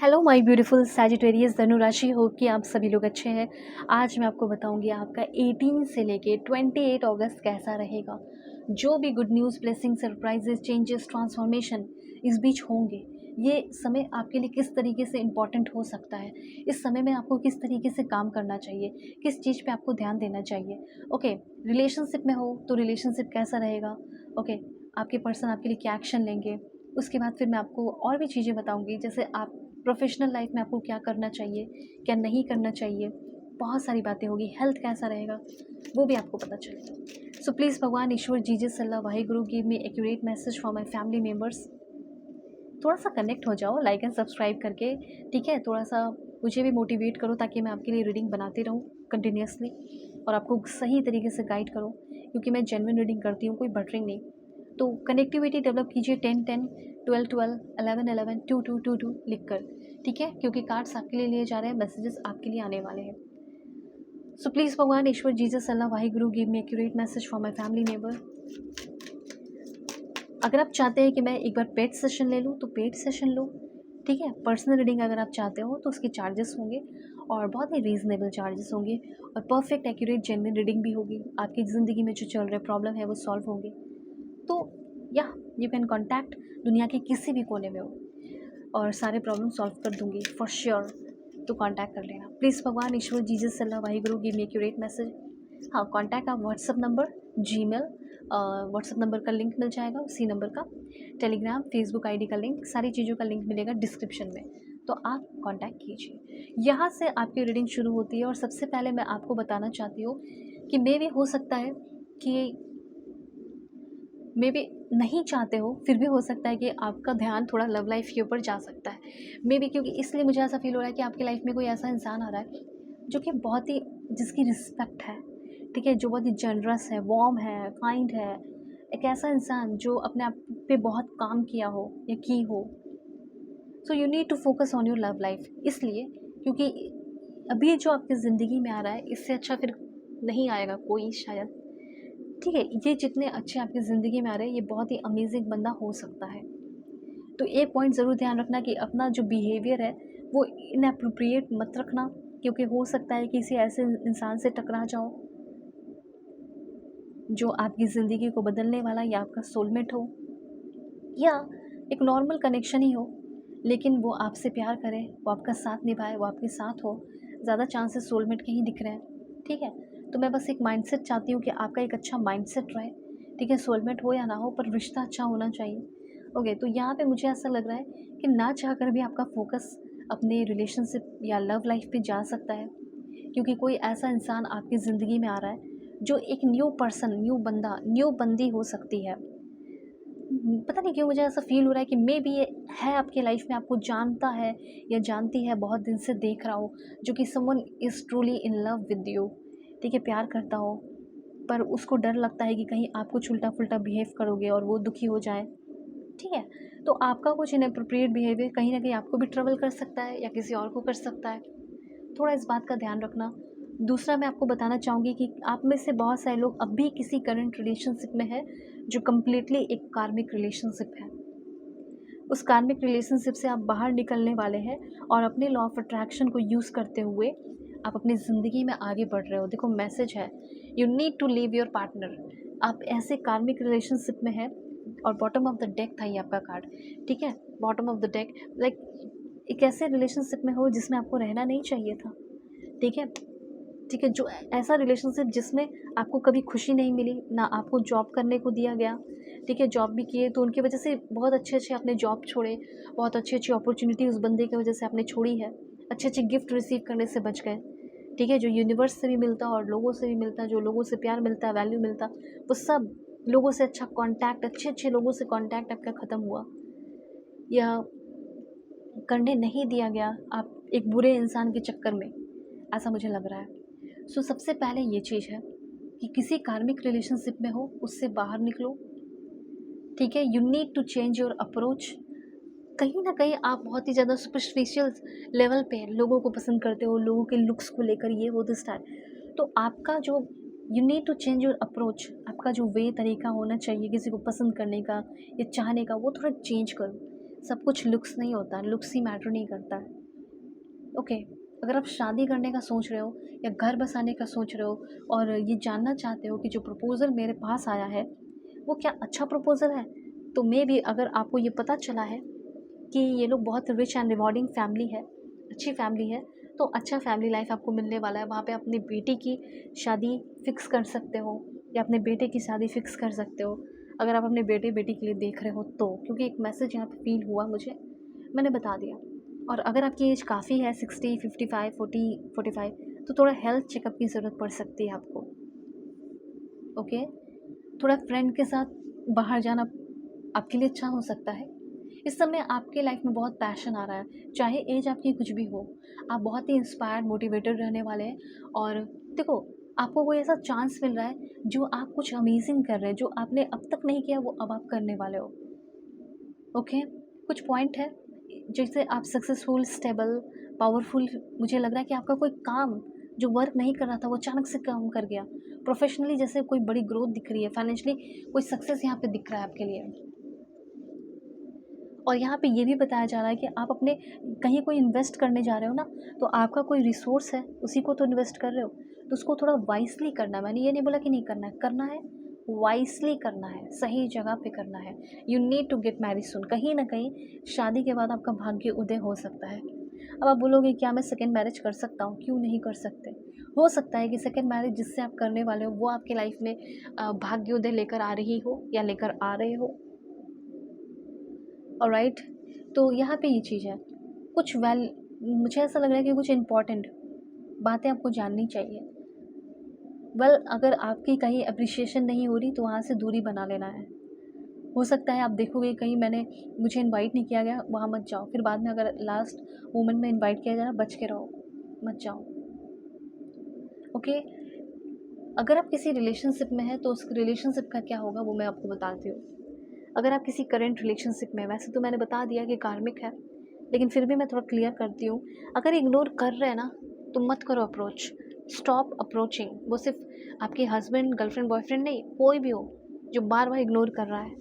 Hello my beautiful Sagittarius धनु राशि, hope कि आप सभी लोग अच्छे हैं। आज मैं आपको बताऊंगी आपका 18 से लेके 28 अगस्त कैसा रहेगा। जो भी good news, blessing, surprises, changes, transformation इस बीच होंगे, ये समय आपके लिए किस तरीके से इम्पॉर्टेंट हो सकता है। इस समय में आपको किस तरीके से काम करना चाहिए, किस चीज़ पे आपको ध्यान देना चाहिए। ओके, रिलेशनशिप में हो तो रिलेशनशिप कैसा रहेगा। ओके, आपके पर्सन आपके लिए क्या एक्शन लेंगे। उसके बाद फिर मैं आपको और भी चीज़ें बताऊंगी, जैसे आप प्रोफेशनल लाइफ में आपको क्या करना चाहिए, क्या नहीं करना चाहिए। बहुत सारी बातें होगी। हेल्थ कैसा रहेगा वो भी आपको पता चलेगा। So please Bhagwan, Ishwar, Jesus, Allah, Waheguru give me accurate message for my family members. थोड़ा सा कनेक्ट हो जाओ लाइक एंड सब्सक्राइब करके, ठीक है। थोड़ा सा मुझे भी मोटिवेट करो ताकि मैं आपके लिए रीडिंग बनाती रहूँ कंटिन्यूसली और आपको सही तरीके से गाइड करूँ, क्योंकि मैं जेन्युइन रीडिंग करती हूँ, कोई बटरिंग नहीं। तो कनेक्टिविटी डेवलप कीजिए 10-10, 12-12, 11-11, 2-2-2-2 लिख कर, ठीक है, क्योंकि कार्ड्स आपके लिए लिए जा रहे हैं, मैसेजेस आपके लिए आने वाले हैं। So please Bhagwan, Ishwar, Jesus, Allah, Waheguru give me accurate message for my family member. अगर आप चाहते हैं कि मैं एक बार पेड सेशन ले लूँ तो पेड सेशन लो, ठीक है। पर्सनल रीडिंग अगर आप चाहते हो तो उसके चार्जेस होंगे और बहुत ही रीज़नेबल चार्जेस होंगे, और परफेक्ट एक्यूरेट जेन्युइन रीडिंग भी होगी। आपकी ज़िंदगी में जो चल रहे प्रॉब्लम है वो सॉल्व होंगे। तो या यू कैन कॉन्टैक्ट, दुनिया के किसी भी कोने में हो, और सारे प्रॉब्लम सॉल्व कर दूंगी फॉर श्योर। तो कांटेक्ट कर लेना please Bhagwan, Ishwar, Jesus, Allah, Waheguru give me accurate message. हाँ, कांटेक्ट आप WhatsApp number, Gmail, WhatsApp number का लिंक मिल जाएगा उसी नंबर का, टेलीग्राम, फेसबुक आईडी का लिंक, सारी चीज़ों का लिंक मिलेगा डिस्क्रिप्शन में। तो आप कांटेक्ट कीजिए। यहाँ से आपकी रीडिंग शुरू होती है, और सबसे पहले मैं आपको बताना चाहती हूँ कि मे भी हो सकता है कि मे बी नहीं चाहते हो, फिर भी हो सकता है कि आपका ध्यान थोड़ा लव लाइफ के ऊपर जा सकता है। मे बी क्योंकि इसलिए मुझे ऐसा फील हो रहा है कि आपकी लाइफ में कोई ऐसा इंसान आ रहा है जो कि बहुत ही, जिसकी रिस्पेक्ट है, ठीक है, जो बहुत ही जनरस है, वार्म है, काइंड है। एक ऐसा इंसान जो अपने आप पे बहुत काम किया हो या की हो। So you need to focus on your love life, इसलिए क्योंकि अभी जो आपकी ज़िंदगी में आ रहा है इससे अच्छा फिर नहीं आएगा कोई शायद, ठीक है। ये जितने अच्छे आपकी ज़िंदगी में आ रहे हैं, ये बहुत ही अमेजिंग बंदा हो सकता है। तो एक पॉइंट ज़रूर ध्यान रखना कि अपना जो बिहेवियर है वो इनएप्रोप्रिएट मत रखना, क्योंकि हो सकता है कि किसी ऐसे इंसान से टकरा जाओ जो आपकी ज़िंदगी को बदलने वाला या आपका सोलमेट हो, या एक नॉर्मल कनेक्शन ही हो, लेकिन वो आपसे प्यार करे, वो आपका साथ निभाए, वो आपके साथ हो। ज़्यादा चांसेस सोलमेट के ही दिख रहे हैं, ठीक है। तो मैं बस एक माइंडसेट चाहती हूँ कि आपका एक अच्छा माइंडसेट रहे, ठीक है। सोलमेट हो या ना हो, पर रिश्ता अच्छा होना चाहिए। ओके, तो यहाँ पे मुझे ऐसा लग रहा है कि ना चाह कर भी आपका फोकस अपने रिलेशनशिप या लव लाइफ पे जा सकता है, क्योंकि कोई ऐसा इंसान आपकी ज़िंदगी में आ रहा है जो एक न्यू पर्सन, न्यू बंदा, न्यू बंदी हो सकती है। पता नहीं क्यों मुझे ऐसा फ़ील हो रहा है कि मे बी ये है आपके लाइफ में, आपको जानता है या जानती है, बहुत दिन से देख रहा हो, जो कि someone is truly in love with you, ठीक है, प्यार करता हो, पर उसको डर लगता है कि कहीं आप कुछ उल्टा-पुल्टा बिहेव करोगे और वो दुखी हो जाए, ठीक है। तो आपका कुछ इनएप्रोप्रिएट बिहेवियर कहीं न कहीं आपको भी ट्रबल कर सकता है या किसी और को कर सकता है। थोड़ा इस बात का ध्यान रखना। दूसरा, मैं आपको बताना चाहूँगी कि आप में से बहुत सारे लोग अब भी किसी करंट रिलेशनशिप में हैं जो कम्प्लीटली एक कार्मिक रिलेशनशिप है। उस कार्मिक रिलेशनशिप से आप बाहर निकलने वाले हैं और अपने लॉ ऑफ अट्रैक्शन को यूज़ करते हुए आप अपनी ज़िंदगी में आगे बढ़ रहे हो। देखो, मैसेज है, you need to leave your partner. आप ऐसे कार्मिक रिलेशनशिप में हैं, और बॉटम ऑफ द डेक था ये आपका कार्ड, ठीक है। Bottom of the deck, like एक ऐसे रिलेशनशिप में हो जिसमें आपको रहना नहीं चाहिए था, ठीक है। ठीक है, जो ऐसा रिलेशनशिप जिसमें आपको कभी खुशी नहीं मिली, ना आपको जॉब करने को दिया गया, ठीक है। जॉब भी किए तो उनकी वजह से बहुत अच्छे-अच्छे आपने जॉब छोड़े, बहुत अच्छी-अच्छी अपॉर्च्युनिटी उस बंदे की वजह से आपने छोड़ी है, अच्छे-अच्छे गिफ्ट रिसीव करने से बच गए, ठीक है। जो यूनिवर्स से भी मिलता और लोगों से भी मिलता, जो लोगों से प्यार मिलता, वैल्यू मिलता, वो सब लोगों से अच्छा कॉन्टैक्ट, अच्छे-अच्छे लोगों से कॉन्टैक्ट आपका ख़त्म हुआ या करने नहीं दिया गया, आप एक बुरे इंसान के चक्कर में, ऐसा मुझे लग रहा है। सो सबसे पहले ये चीज़ है कि किसी कार्मिक रिलेशनशिप में हो उससे बाहर निकलो, ठीक है। You need to change your approach. कहीं ना कहीं आप बहुत ही ज़्यादा सुपरफिशियल लेवल पे लोगों को पसंद करते हो, लोगों के लुक्स को लेकर, ये वो दिस दैट। तो आपका जो, you need to change your approach, आपका जो वे तरीका होना चाहिए किसी को पसंद करने का या चाहने का, वो थोड़ा चेंज करो। सब कुछ लुक्स नहीं होता, लुक्स ही मैटर नहीं करता है। ओके, अगर आप शादी करने का सोच रहे हो या घर बसाने का सोच रहे हो और ये जानना चाहते हो कि जो प्रपोज़ल मेरे पास आया है, वो क्या अच्छा प्रपोज़ल है, तो मेबी अगर आपको ये पता चला है कि ये लोग बहुत रिच एंड रिवॉर्डिंग फैमिली है, अच्छी फैमिली है, तो अच्छा फैमिली लाइफ आपको मिलने वाला है। वहाँ पे अपनी बेटी की शादी फिक्स कर सकते हो या अपने बेटे की शादी फिक्स कर सकते हो, अगर आप अपने बेटे बेटी के लिए देख रहे हो तो, क्योंकि एक मैसेज यहाँ पे फील हुआ मुझे, मैंने बता दिया। और अगर आपकी एज काफ़ी है 60, 55, 40, 45, तो थोड़ा हेल्थ चेकअप की ज़रूरत पड़ सकती है आपको। ओके, थोड़ा फ्रेंड के साथ बाहर जाना आपके लिए अच्छा हो सकता है। इस समय आपके लाइफ में बहुत पैशन आ रहा है, चाहे एज आपकी कुछ भी हो, आप बहुत ही इंस्पायर्ड मोटिवेटेड रहने वाले हैं। और देखो, आपको कोई ऐसा चांस मिल रहा है जो आप कुछ अमेजिंग कर रहे हैं, जो आपने अब तक नहीं किया वो अब आप करने वाले हो। ओके, कुछ पॉइंट है जैसे आप सक्सेसफुल, स्टेबल, पावरफुल, मुझे लग रहा है कि आपका कोई काम जो वर्क नहीं कर रहा था वो अचानक से काम कर गया। प्रोफेशनली जैसे कोई बड़ी ग्रोथ दिख रही है, फाइनेंशियली कोई सक्सेस यहाँ पे दिख रहा है आपके लिए। और यहाँ पे ये भी बताया जा रहा है कि आप अपने कहीं कोई इन्वेस्ट करने जा रहे हो ना, तो आपका कोई रिसोर्स है, उसी को तो इन्वेस्ट कर रहे हो, तो उसको थोड़ा वाइसली करना है। मैंने ये नहीं बोला कि नहीं करना है, करना है, वाइसली करना है, सही जगह पे करना है। You need to get married soon. कहीं ना कहीं शादी के बाद आपका भाग्य उदय हो सकता है। अब आप बोलोगे क्या मैं सेकेंड मैरिज कर सकता हूँ? क्यों नहीं कर सकते? हो सकता है कि सेकेंड मैरिज जिससे आप करने वाले हो वो आपके लाइफ में भाग्योदय लेकर आ रही हो या लेकर आ रहे हो। ऑलराइट, तो यहाँ पे ये चीज़ है, कुछ मुझे ऐसा लग रहा है कि कुछ इम्पॉर्टेंट बातें आपको जाननी चाहिए। अगर आपकी कहीं अप्रिशिएशन नहीं हो रही तो वहाँ से दूरी बना लेना है। हो सकता है आप देखोगे कहीं मुझे इनवाइट नहीं किया गया, वहाँ मत जाओ। फिर बाद में अगर लास्ट मोमेंट में इनवाइट किया जाए, बच के रहो, मत जाओ। ओके, अगर आप किसी रिलेशनशिप में हैं तो उस रिलेशनशिप का क्या होगा वो मैं आपको बताती हूँ। अगर आप किसी करंट रिलेशनशिप में, वैसे तो मैंने बता दिया कि कार्मिक है, लेकिन फिर भी मैं थोड़ा क्लियर करती हूँ। अगर इग्नोर कर रहे हैं ना तो मत करो अप्रोच, स्टॉप अप्रोचिंग। वो सिर्फ आपके हस्बैंड, गर्लफ्रेंड, बॉयफ्रेंड नहीं, कोई भी हो जो बार बार इग्नोर कर रहा है,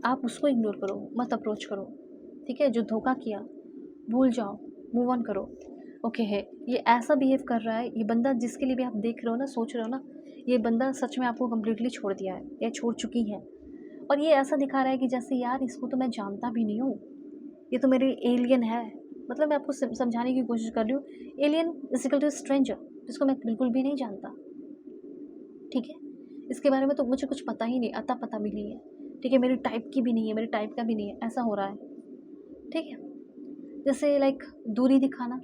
आप उसको इग्नोर करो, मत अप्रोच करो। ठीक है, जो धोखा किया भूल जाओ, मूव ऑन करो। ओके है, ये ऐसा बिहेव कर रहा है, ये बंदा जिसके लिए भी आप देख रहे हो ना, सोच रहे हो ना, ये बंदा सच में आपको कम्प्लीटली छोड़ दिया है या छोड़ चुकी है। और ये ऐसा दिखा रहा है कि जैसे यार इसको तो मैं जानता भी नहीं हूँ, ये तो मेरे एलियन है। मतलब मैं आपको समझाने की कोशिश कर रही हूँ, एलियन इजिकल टू स्ट्रेंजर, जिसको मैं बिल्कुल भी नहीं जानता। ठीक है, इसके बारे में तो मुझे कुछ पता ही नहीं, अता पता भी नहीं है। ठीक है, मेरी टाइप की भी नहीं है, मेरे टाइप का भी नहीं है, ऐसा हो रहा है। ठीक है, जैसे लाइक दूरी दिखाना,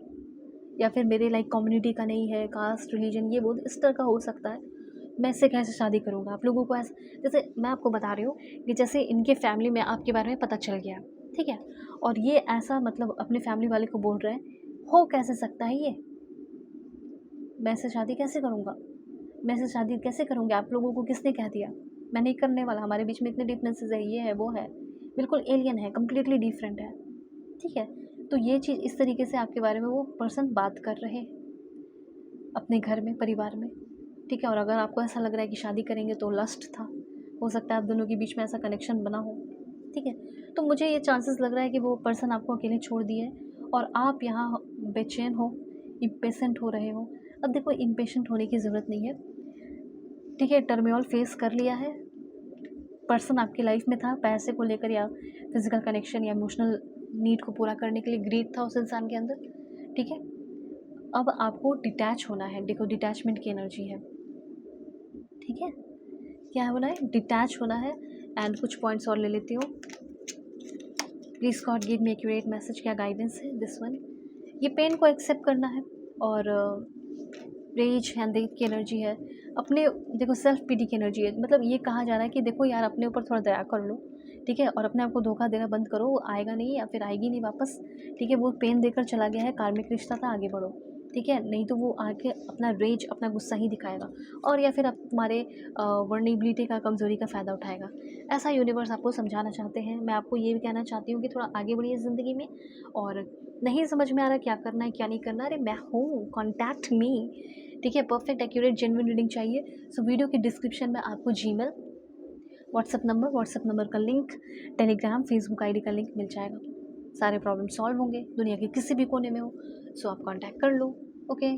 या फिर मेरे लाइक कम्युनिटी का नहीं है, कास्ट, रिलीजन, ये वो इस तरह का हो सकता है। मैं इससे कैसे शादी करूँगा? आप लोगों को ऐसा, जैसे मैं आपको बता रही हूँ कि जैसे इनके फैमिली में आपके बारे में पता चल गया, ठीक है, और ये ऐसा मतलब अपने फैमिली वाले को बोल रहे हैं, हो कैसे सकता है ये? मैं इससे शादी कैसे करूँगा? मैं इससे शादी कैसे करूँगी? आप लोगों को किसने कह दिया? मैं नहीं करने वाला, हमारे बीच में इतने डिफरेंसेस है, ये है, वो है, बिल्कुल एलियन है, कम्प्लीटली डिफरेंट है। ठीक है, तो ये चीज़ इस तरीके से आपके बारे में वो पर्सन बात कर रहे हैं अपने घर में, परिवार में। ठीक है, और अगर आपको ऐसा लग रहा है कि शादी करेंगे तो लस्ट था, हो सकता है आप दोनों के बीच में ऐसा कनेक्शन बना हो। ठीक है, तो मुझे ये चांसेस लग रहा है कि वो पर्सन आपको अकेले छोड़ दिए और आप यहाँ बेचैन हो, इम्पेशेंट हो रहे हो। अब देखो, इम्पेशेंट होने की ज़रूरत नहीं है। ठीक है, टर्मिनल फेस कर लिया है, पर्सन आपकी लाइफ में था पैसे को लेकर या फिजिकल कनेक्शन या इमोशनल नीड को पूरा करने के लिए, ग्रीड था उस इंसान के अंदर। ठीक है, अब आपको डिटैच होना है। देखो, डिटैचमेंट की एनर्जी है। ठीक है, क्या होना है? डिटैच होना है। एंड कुछ पॉइंट्स और ले लेती हूँ। Please God give me accurate message, क्या गाइडेंस है दिस वन। ये पेन को एक्सेप्ट करना है। और रेज एंड देथ की एनर्जी है। अपने देखो, सेल्फ पिटी की एनर्जी है। मतलब ये कहा जा रहा है कि देखो यार, अपने ऊपर थोड़ा दया कर लो। ठीक है, और अपने आप को धोखा देना बंद करो, वो आएगा नहीं या फिर आएगी नहीं वापस। ठीक है, वो पेन देकर चला गया है, कार्मिक रिश्ता था, आगे बढ़ो। ठीक है, नहीं तो वो आके अपना रेज, अपना गुस्सा ही दिखाएगा, और या फिर आप तुम्हारे वर्नेबिलिटी का, कमज़ोरी का फ़ायदा उठाएगा। ऐसा यूनिवर्स आपको समझाना चाहते हैं। मैं आपको ये भी कहना चाहती हूँ कि थोड़ा आगे बढ़िए ज़िंदगी में। और नहीं समझ में आ रहा क्या करना है क्या नहीं करना, अरे मैं हूँ, कॉन्टैक्ट मी। ठीक है, परफेक्ट एक्यूरेट जेन्युइन रीडिंग चाहिए, सो वीडियो के डिस्क्रिप्शन में आपको जीमेल, व्हाट्सअप नंबर का लिंक, टेलीग्राम, फेसबुक आईडी का लिंक मिल जाएगा। सारे प्रॉब्लम सॉल्व होंगे, दुनिया के किसी भी कोने में हो। सो आप कॉन्टैक्ट कर लो। Okay,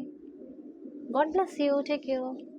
God bless you, take care.